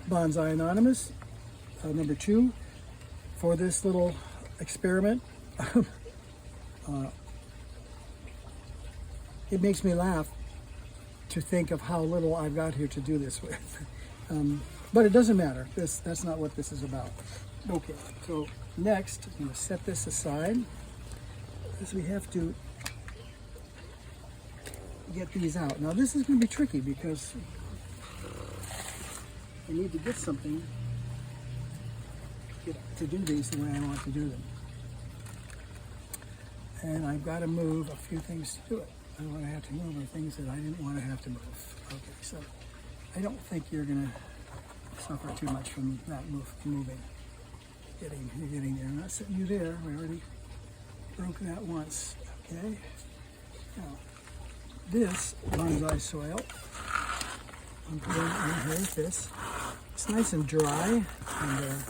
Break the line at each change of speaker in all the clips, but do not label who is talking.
Bonsai Anonymous, number 2, for this little experiment. It makes me laugh to think of how little I've got here to do this with. But it doesn't matter. That's not what this is about. Okay, so next, I'm going to set this aside, because we have to get these out. Now this is going to be tricky because I need to get something to do these the way I want to do them. And I've got to move a few things to do it. I want to have to move the things that I didn't want to have to move. Okay, so I don't think you're going to suffer too much from that moving. You're getting there. I'm not setting you there. We already broke that once. Okay. Now, this bonsai soil, I'm putting in here with this. It's nice and dry, and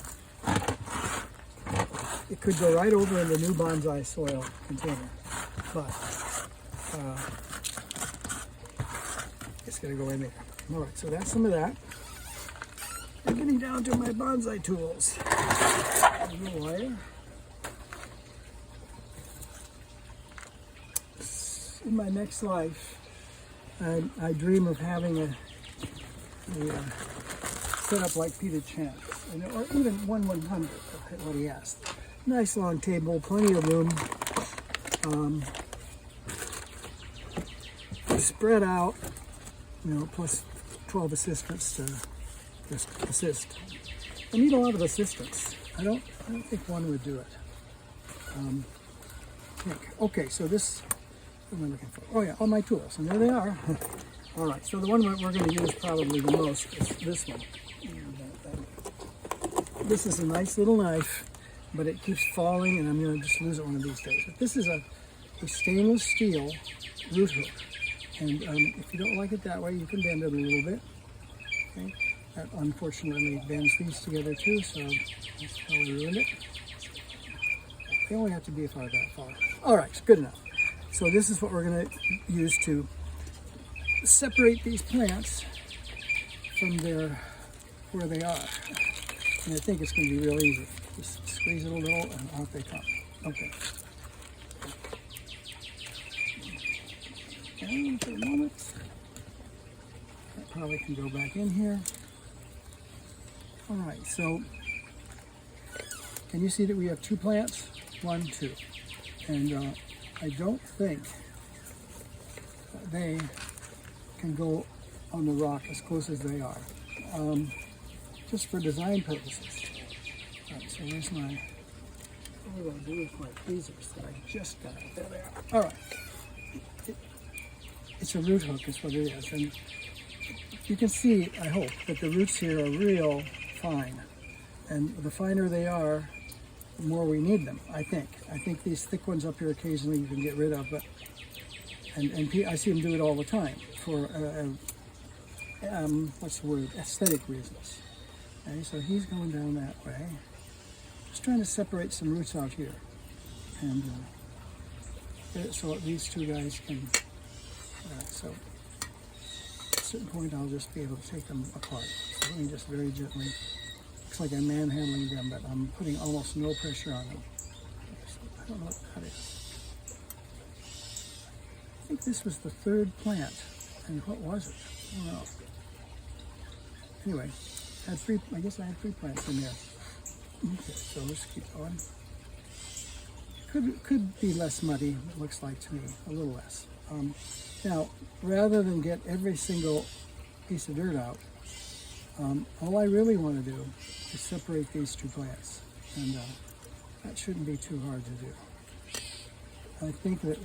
it could go right over in the new bonsai soil container, but it's going to go in there. All right, so that's some of that. I'm getting down to my bonsai tools. There's the wire. In my next life, I dream of having a setup like Peter Chan, or even 1/100 of what he asked. Nice long table, plenty of room, spread out, plus 12 assistants to just assist. I need a lot of assistants. I don't think one would do it. Okay, so this, what am I looking for? Oh yeah, all my tools, and there they are. All right, so the one that we're going to use probably the most is this one. This is a nice little knife, but it keeps falling, and I'm going to just lose it one of these days. But this is a stainless steel root hook, and if you don't like it that way, you can bend it a little bit. Okay, that unfortunately bends these together too, so that's probably ruined it. They only have to be about that far. All right, it's good enough. So this is what we're going to use to separate these plants from where they are. And I think it's going to be real easy. Just squeeze it a little and out they come. Okay. And for a moment, that probably can go back in here. All right, so can you see that we have 2 plants? 1, 2. And I don't think that they can go on the rock as close as they are. Just for design purposes. All right, so here's my, what do I do with my tweezers that I just got? There they are. All right. It's a root hook is what it is. And you can see, I hope, that the roots here are real fine. And the finer they are, the more we need them, I think. I think these thick ones up here occasionally you can get rid of, but and I see them do it all the time for, what's the word, aesthetic reasons. Okay, so he's going down that way. Just trying to separate some roots out here. And so these 2 guys can, so at a certain point I'll just be able to take them apart. So let me just very gently, looks like I'm manhandling them, but I'm putting almost no pressure on them. So I don't know what that is. I think this was the 3rd plant. And what was it? I don't know. Anyway, I guess I had 3 plants in there. Okay, so let's keep going. Could be less muddy, it looks like to me, a little less. Now, rather than get every single piece of dirt out, all I really want to do is separate these 2 plants, and that shouldn't be too hard to do. I think that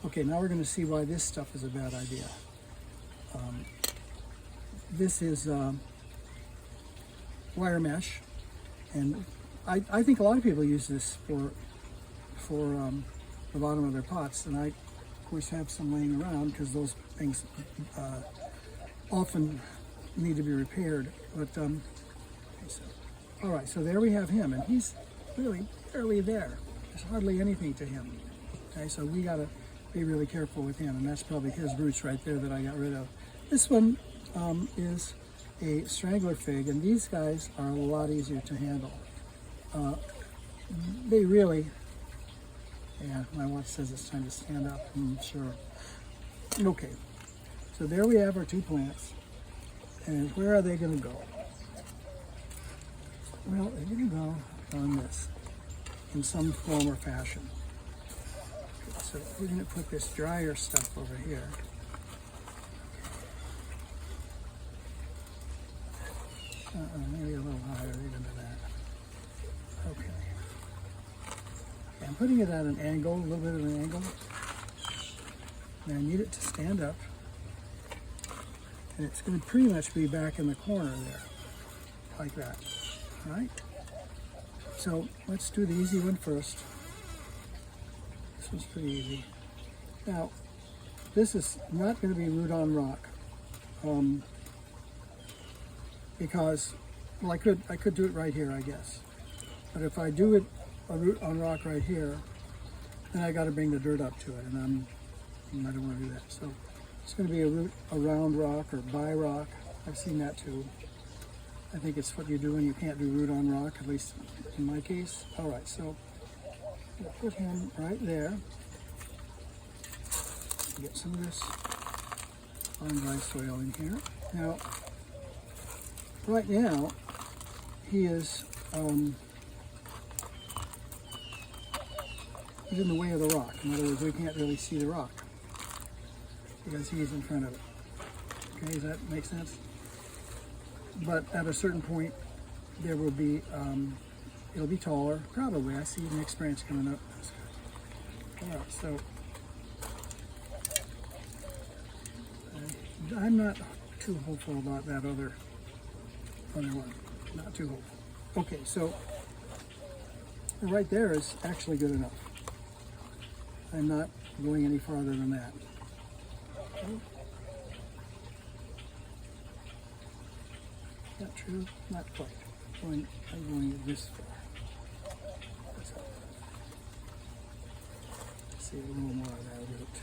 okay, now we're going to see why this stuff is a bad idea. This is wire mesh, and I think a lot of people use this for the bottom of their pots, and I, of course, have some laying around because those things often need to be repaired. But okay, so, all right, so there we have him, and he's really barely there. There's hardly anything to him. Okay, so we got to be really careful with him, and that's probably his roots right there that I got rid of. This one, is a strangler fig, and these guys are a lot easier to handle. They really, yeah, my watch says it's time to stand up. Sure. Okay, so there we have our two plants, and where are they going to go? Well, they're going to go on this in some form or fashion. Okay, so we're going to put this drier stuff over here. Maybe a little higher even than that. Okay. I'm putting it at an angle, a little bit of an angle. And I need it to stand up. And it's going to pretty much be back in the corner there, like that. All right? So let's do the easy one first. This one's pretty easy. Now, this is not going to be root on rock. Because, well, I could do it right here, I guess. But if I do it a root on rock right here, then I got to bring the dirt up to it, and I don't want to do that. So it's going to be a root around rock or by rock. I've seen that too. I think it's what you do when you can't do root on rock, at least in my case. All right, so I'll put him right there. Get some of this on dry soil in here. Now, right now, he is he's in the way of the rock. In other words, we can't really see the rock because he's in front of it. Okay, does that make sense? But at a certain point, there will be, it'll be taller, probably. I see the next branch coming up. All right, so I'm not too hopeful about that other one. Not too hopeful. Okay, so right there is actually good enough. I'm not going any farther than that. Okay. Not true, not quite. I'm going this far. Let's see a little more of that root.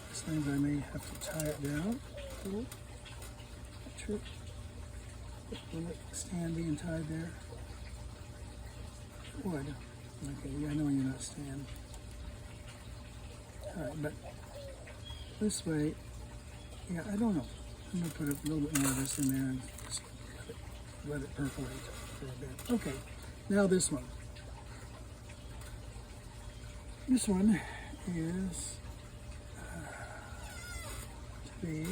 This means I may have to tie it down a little. Not true. Will it stand being tied there? Would. Okay, yeah, I know you're not stand. Alright, but this way, yeah, I don't know. I'm going to put a little bit more of this in there and just let it percolate for a bit. Okay, now this one. This one is to be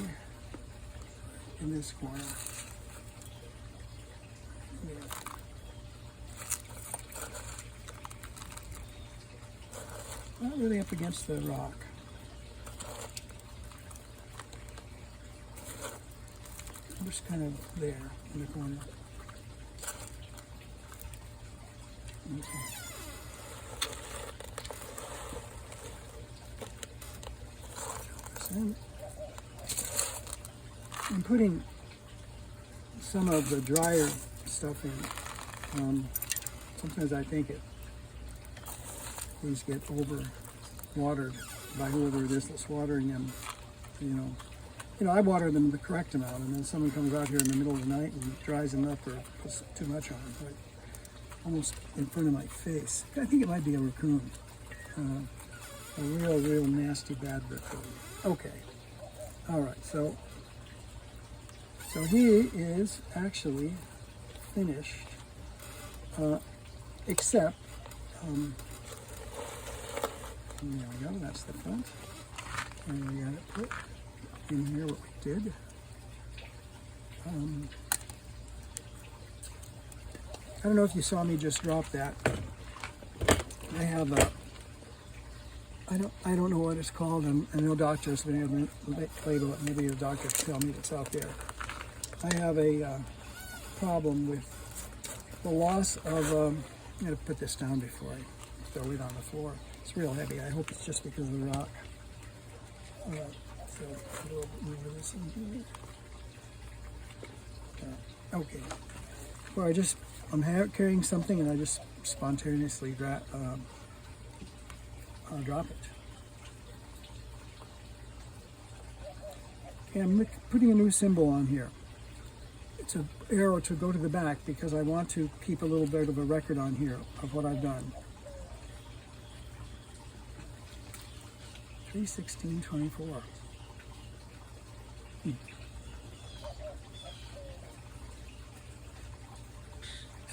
in this corner. Yeah. Not really up against the rock. Just kind of there in the corner. Okay. I'm putting some of the drier stuff in. Sometimes I think these get over watered by whoever it is that's watering them. You know, I water them the correct amount, and then someone comes out here in the middle of the night and dries them up or puts too much on them, right? Almost in front of my face. I think it might be a raccoon. A real nasty bad raccoon. Okay. All right, so he is actually finished, except, there we go, that's the front. And we got it put in here what we did. I don't know if you saw me just drop that. I have a, I don't know what it's called. I know doctors have been able to label it. Maybe the doctor can tell me it's out there. I have a problem with the loss of, I'm going to put this down before I throw it on the floor. It's real heavy. I hope it's just because of the rock. So a little bit more of this in here. Okay. Well, I'm carrying something and I just spontaneously drop it. Okay, I'm putting a new symbol on here. It's an arrow to go to the back because I want to keep a little bit of a record on here of what I've done. 3/16/24. It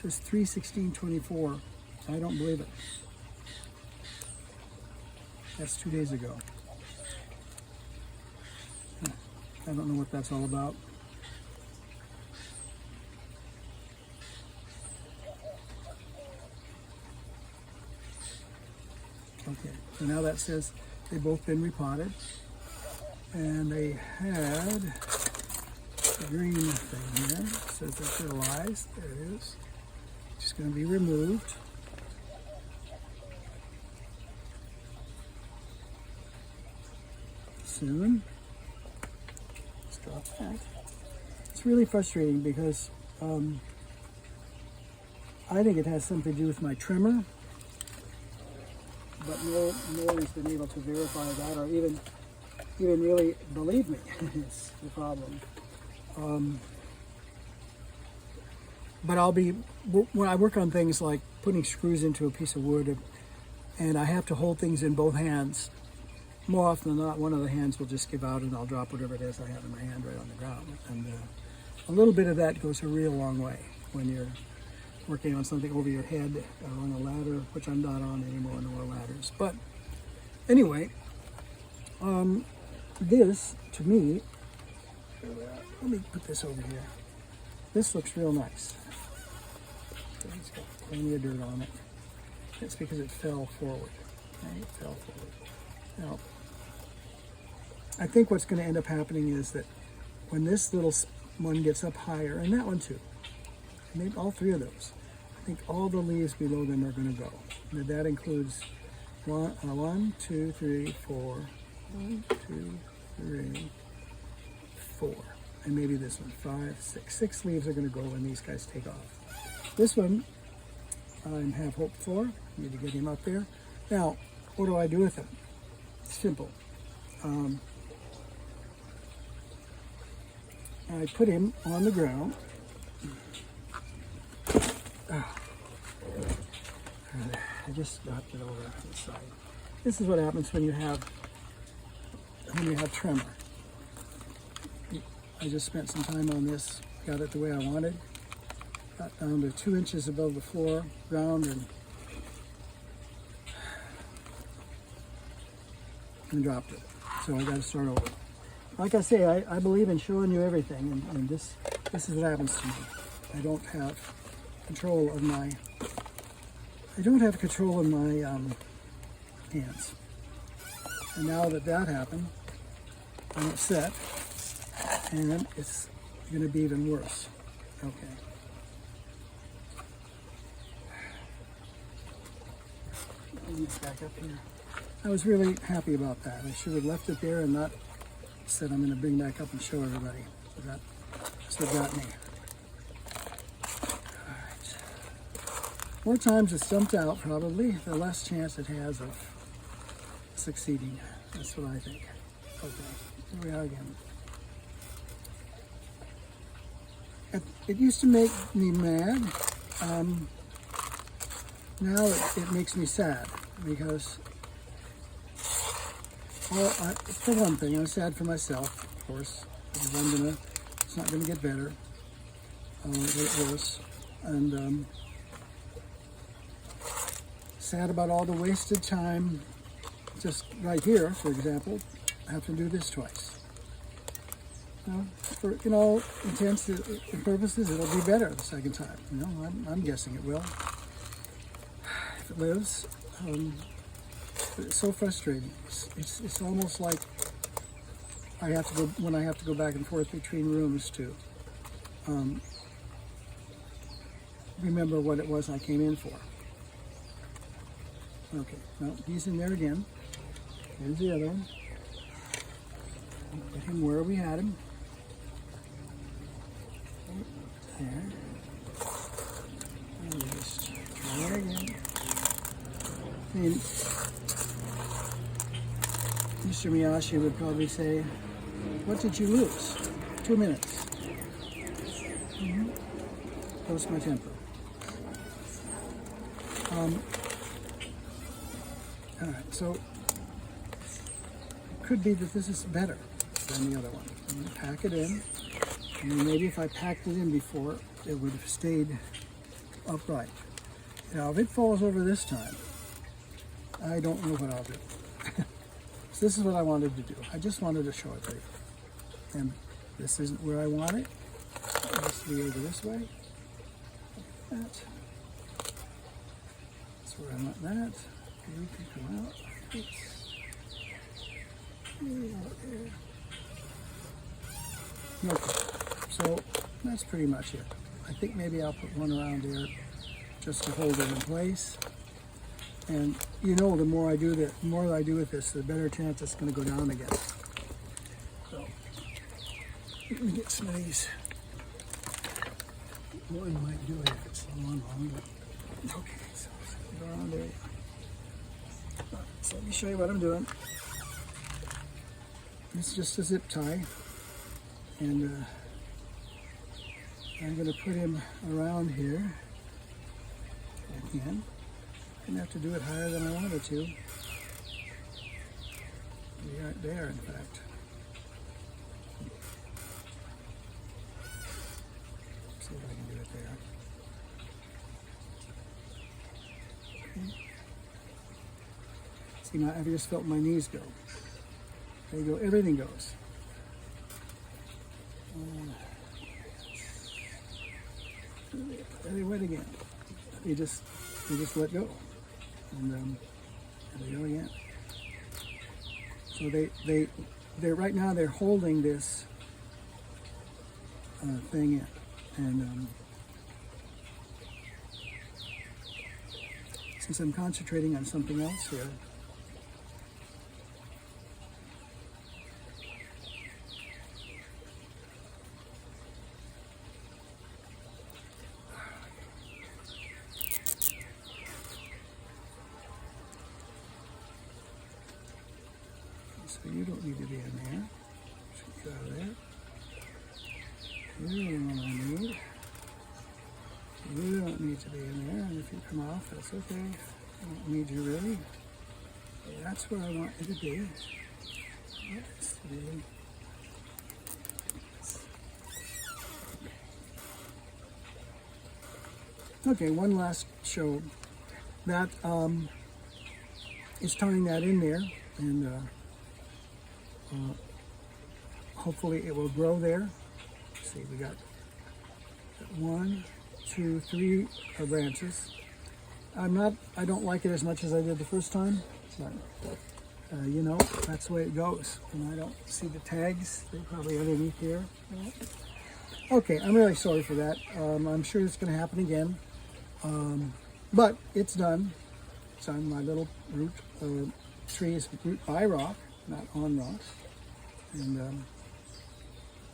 says 3/16/24. I don't believe it. That's 2 days ago. I don't know what that's all about. Okay, so now that says they've both been repotted, and they had the green thing here. It says they're fertilized. There it is. Just going to be removed. Soon. Let's drop that. It's really frustrating because I think it has something to do with my trimmer, but no one has been able to verify that or even really believe me. It's the problem. But when I work on things like putting screws into a piece of wood, and I have to hold things in both hands, more often than not, one of the hands will just give out and I'll drop whatever it is I have in my hand right on the ground. And a little bit of that goes a real long way when you're working on something over your head or on a ladder, which I'm not on anymore, no more ladders. But anyway, this, to me, let me put this over here. This looks real nice. It's got plenty of dirt on it. It's because it fell forward. Okay, it fell forward. Now, I think what's going to end up happening is that when this little one gets up higher, and that one too, maybe all three of those, I think all the leaves below them are going to go. And that includes 1, 2, 3, 4, 1, 2, 3, 4, and maybe this one, 5, 6. 6 leaves are going to go when these guys take off. This one, I have hope for. Need to get him up there. Now, what do I do with him? Simple. I put him on the ground. I just knocked it over to the side. This is what happens when you have trimmer. I just spent some time on this, got it the way I wanted. Got down to 2 inches above the floor, ground, and dropped it. So I got to start over. Like I say, I believe in showing you everything, and this is what happens to me. I don't have control of my hands. And now that happened, I'm upset, and it's going to be even worse. Okay. Back up here. I was really happy about that. I should have left it there and not said I'm going to bring back up and show everybody. So that's what got me. All right. More times it's dumped out, probably, the less chance it has of succeeding. That's what I think. Okay, here we are again. It used to make me mad. Now it makes me sad because, for one thing, I'm sad for myself, of course, because it's not gonna get better. It'll get worse, and sad about all the wasted time. Just right here, for example, I have to do this twice. For intents and purposes, it'll be better the second time. I'm guessing it will. If it lives, but it's so frustrating. It's almost like I have to go back and forth between rooms to remember what it was I came in for. Okay, well, he's in there again. Here's the other one. Put him where we had him. There. And just try it again. I mean, Mr. Miyashi would probably say, What did you lose? 2 minutes. Lost my temper. All right, so it could be that this is better than the other one. I'm going to pack it in. I mean, maybe if I packed it in before, it would have stayed upright. Now, if it falls over this time, I don't know what I'll do. So this is what I wanted to do. I just wanted to show it to you. And this isn't where I want it. It has to be over this way. That. That's where I want that. You can come out. Oops. Okay, so that's pretty much it. I think maybe I'll put one around there just to hold it in place. And you know, the more I do with this, the better chance it's going to go down again. So let me get some of these. One might do it if it's long, but okay. So go around there. Right, so let me show you what I'm doing. It's just a zip tie, and I'm going to put him around here again. I'm going to have to do it higher than I wanted to. We aren't there, in fact. See if I can do it there. Okay. See, now I've just felt my knees go. There you go, everything goes. They went again. You just let go. And there they go again. So they're right now they're holding this thing in, and since I'm concentrating on something else here, so you don't need to be in there. Just get out of there. You're the one I need. You don't need to be in there, and if you come off, that's okay. I don't need you really. That's where I want you to be. That's to be. Okay, one last show. That is tying that in there, and hopefully it will grow there. Let's see, we got 1, 2, 3 branches. I don't like it as much as I did the first time, but you know, that's the way it goes. And I don't see the tags. They're probably underneath here. Okay, I'm really sorry for that. I'm sure it's going to happen again. But it's done. It's on my little root. Tree is root by rock, not on rocks. And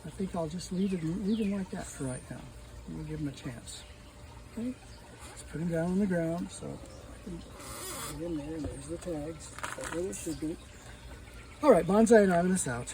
I think I'll just leave him like that for right now. We'll give him a chance. Okay, let's put him down on the ground. So put him in there, and there's the tags. That's where they should be. All right, Bonsai Anonymous out.